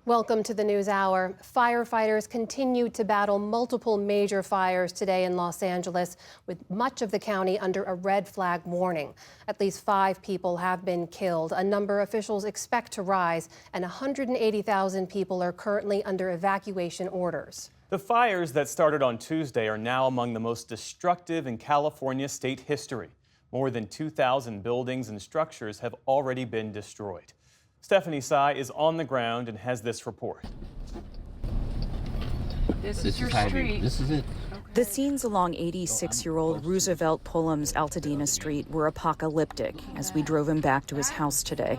Welcome to the News Hour. Firefighters continue to battle multiple major fires today in Los Angeles, with much of the county under a red flag warning. At least 5 people have been killed, a number officials expect to rise, and 180,000 people are currently under evacuation orders. The fires that started on Tuesday are now among the most destructive in California state history. More than 2,000 buildings and structures have already been destroyed. Stephanie Sy is on the ground and has this report. This is your street. This is it. Okay. The scenes along 86-year-old Roosevelt Pullum's Altadena Street were apocalyptic as we drove him back to his house today.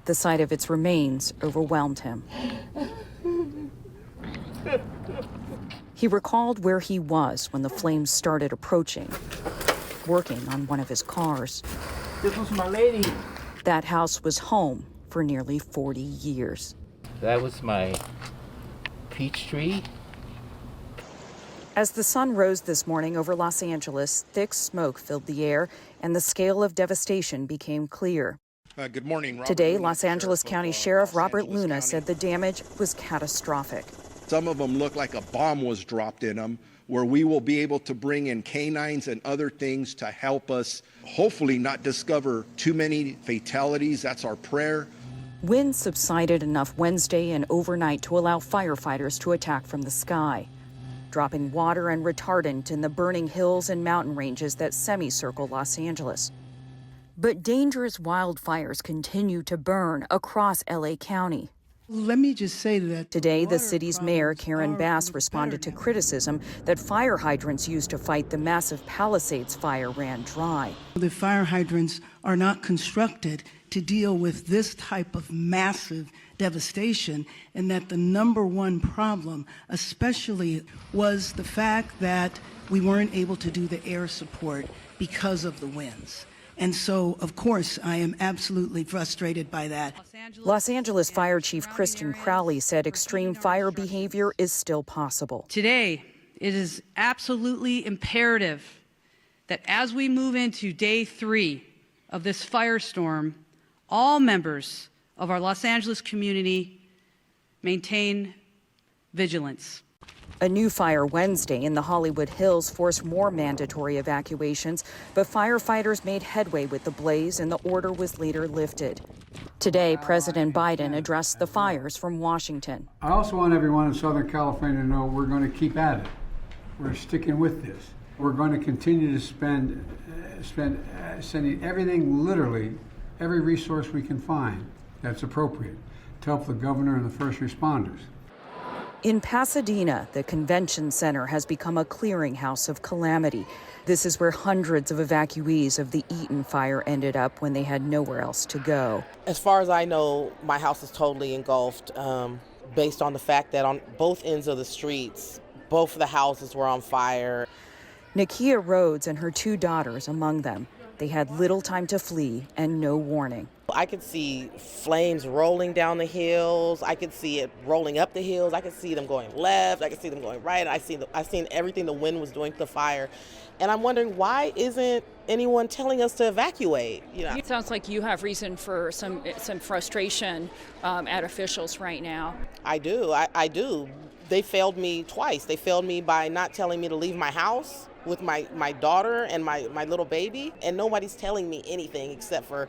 The sight of its remains overwhelmed him. He recalled where he was when the flames started approaching, working on one of his cars. This was my lady. That house was home for nearly 40 years. That was my peach tree. As the sun rose this morning over Los Angeles, thick smoke filled the air and the scale of devastation became clear. Good morning, Robert. Today, Los Angeles County Sheriff Robert Luna said the damage was catastrophic. Some of them look like a bomb was dropped in them, where we will be able to bring in canines and other things to help us hopefully not discover too many fatalities. That's our prayer. Winds subsided enough Wednesday and overnight to allow firefighters to attack from the sky, dropping water and retardant in the burning hills and mountain ranges that semicircle Los Angeles. But dangerous wildfires continue to burn across LA County. Let me just say that today, the city's mayor, Karen Bass, responded to criticism that fire hydrants used to fight the massive Palisades fire ran dry. The fire hydrants are not constructed to deal with this type of massive devastation, and that the number one problem especially was the fact that we weren't able to do the air support because of the winds. And so, of course, I am absolutely frustrated by that. Los Angeles Fire Chief Kristen Crowley said extreme fire behavior is still possible. Today, it is absolutely imperative that as we move into day 3 of this firestorm, all members of our Los Angeles community maintain vigilance. A new fire Wednesday in the Hollywood Hills forced more mandatory evacuations, but firefighters made headway with the blaze and the order was later lifted. Today, President Biden addressed the fires from Washington. I also want everyone in Southern California to know we're going to keep at it. We're sticking with this. We're going to continue to sending everything, literally, every resource we can find that's appropriate to help the governor and the first responders. In Pasadena, the convention center has become a clearinghouse of calamity. This is where hundreds of evacuees of the Eaton fire ended up when they had nowhere else to go. As far as I know, my house is totally engulfed based on the fact that on both ends of the streets, both of the houses were on fire. Nakia Rhodes and her 2 daughters among them. They had little time to flee and no warning. I could see flames rolling down the hills. I could see it rolling up the hills. I could see them going left. I could see them going right. I seen everything the wind was doing to the fire. And I'm wondering, why isn't anyone telling us to evacuate? You know? It sounds like you have reason for some frustration at officials right now. I do. I do. They failed me twice. They failed me by not telling me to leave my house with my daughter and my little baby. And nobody's telling me anything except for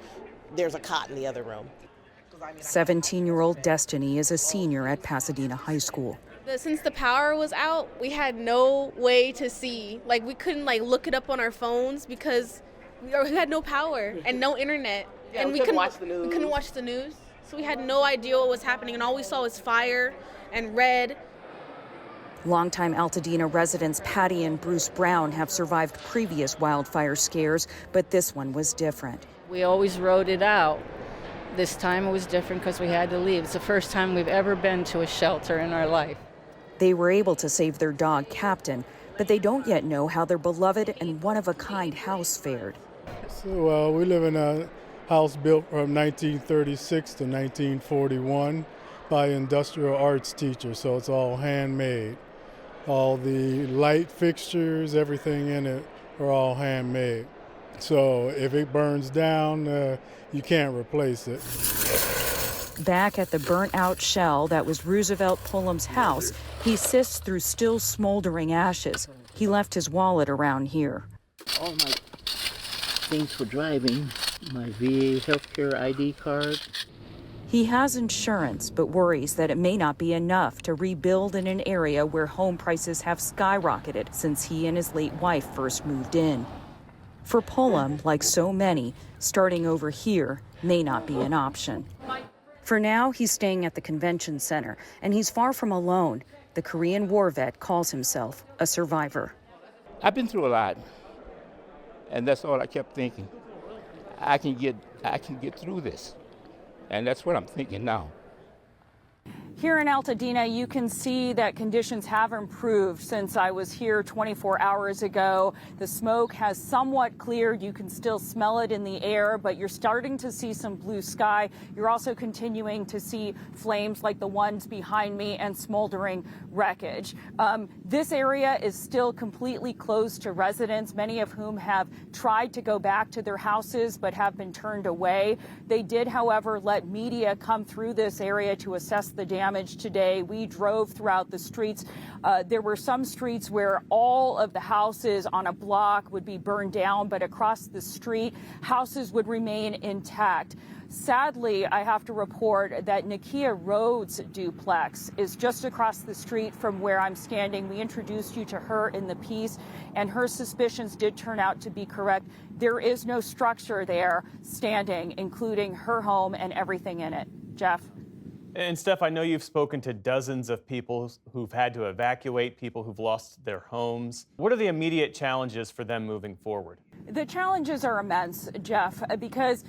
there's a cot in the other room. 17-year-old Destiny is a senior at Pasadena High School. Since the power was out, we had no way to see. Like, we couldn't look it up on our phones because we had no power and no internet. Yeah, and we couldn't watch the news. We couldn't watch the news. So we had no idea what was happening, and all we saw was fire and red. Longtime Altadena residents Patty and Bruce Brown have survived previous wildfire scares, but this one was different. We always rode it out. This time it was different because we had to leave. It's the first time we've ever been to a shelter in our life. They were able to save their dog, Captain, but they don't yet know how their beloved and one-of-a-kind house fared. So we live in a house built from 1936 to 1941 by industrial arts teachers, so it's all handmade. All the light fixtures, everything in it are all handmade. So if it burns down, you can't replace it. Back at the burnt-out shell that was Roosevelt Pullum's house, he sifts through still smoldering ashes. He left his wallet around here. All my things for driving, my VA healthcare ID card. He has insurance, but worries that it may not be enough to rebuild in an area where home prices have skyrocketed since he and his late wife first moved in. For Pullum, like so many, starting over here may not be an option. For now, he's staying at the convention center, and he's far from alone. The Korean War vet calls himself a survivor. I've been through a lot, and that's all I kept thinking. I can get through this, and that's what I'm thinking now. Here in Altadena, you can see that conditions have improved since I was here 24 hours ago. The smoke has somewhat cleared. You can still smell it in the air, but you're starting to see some blue sky. You're also continuing to see flames like the ones behind me and smoldering wreckage. This area is still completely closed to residents, many of whom have tried to go back to their houses but have been turned away. They did, however, let media come through this area to assess the damage today. We drove throughout the streets. There were some streets where all of the houses on a block would be burned down, but across the street, houses would remain intact. Sadly, I have to report that Nakia Rhodes' duplex is just across the street from where I'm standing. We introduced you to her in the piece, and her suspicions did turn out to be correct. There is no structure there standing, including her home and everything in it. Jeff? And Steph, I know you've spoken to dozens of people who've had to evacuate, people who've lost their homes. What are the immediate challenges for them moving forward? The challenges are immense, Jeff, because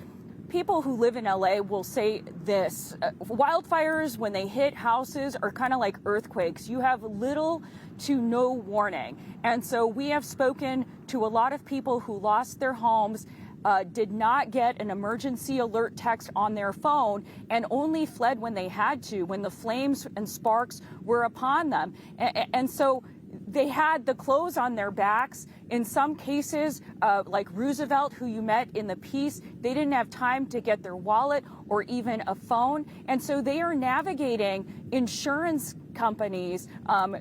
people who live in LA will say this. Wildfires, when they hit houses, are kind of like earthquakes. You have little to no warning. And so we have spoken to a lot of people who lost their homes, did not get an emergency alert text on their phone, and only fled when they had to, when the flames and sparks were upon them. And so they had the clothes on their backs. In some cases, like Roosevelt, who you met in the piece, they didn't have time to get their wallet or even a phone. And so they are navigating insurance companies,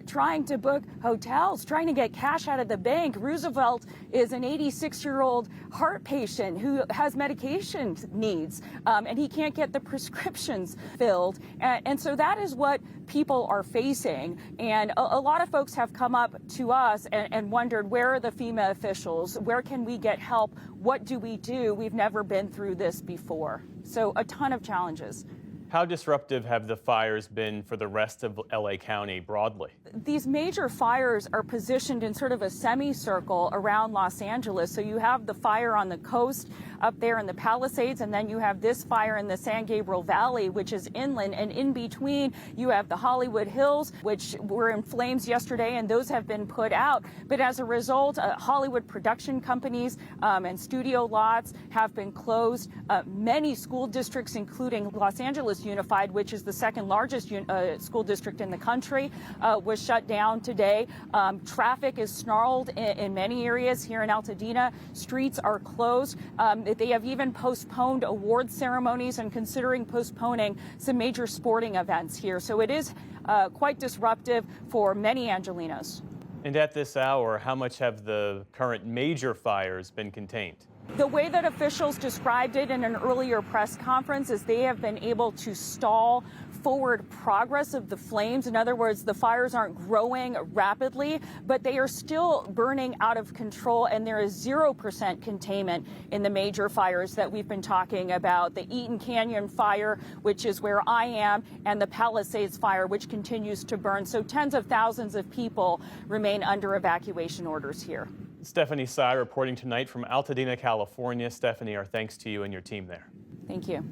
trying to book hotels, trying to get cash out of the bank. Roosevelt is an 86-year-old heart patient who has medication needs, and he can't get the prescriptions filled. And so that is what people are facing. And a lot of folks have come up to us and wondered, where are the FEMA officials? Where can we get help? What do we do? We've never been through this before. So a ton of challenges. How disruptive have the fires been for the rest of LA County broadly? These major fires are positioned in sort of a semicircle around Los Angeles. So you have the fire on the coast up there in the Palisades, and then you have this fire in the San Gabriel Valley, which is inland, and in between you have the Hollywood Hills, which were in flames yesterday, and those have been put out. But as a result, Hollywood production companies and studio lots have been closed. Many school districts, including Los Angeles Unified, which is the second largest school district in the country, was shut down today. Traffic is snarled in many areas here in Altadena. Streets are closed. They have even postponed award ceremonies and considering postponing some major sporting events here. So it is quite disruptive for many Angelinos. And at this hour, how much have the current major fires been contained? The way that officials described it in an earlier press conference is they have been able to stall forward progress of the flames. In other words, the fires aren't growing rapidly, but they are still burning out of control, and there is 0% containment in the major fires that we've been talking about. The Eaton Canyon fire, which is where I am, and the Palisades fire, which continues to burn. So tens of thousands of people remain under evacuation orders here. Stephanie Sy reporting tonight from Altadena, California. Stephanie, our thanks to you and your team there. Thank you.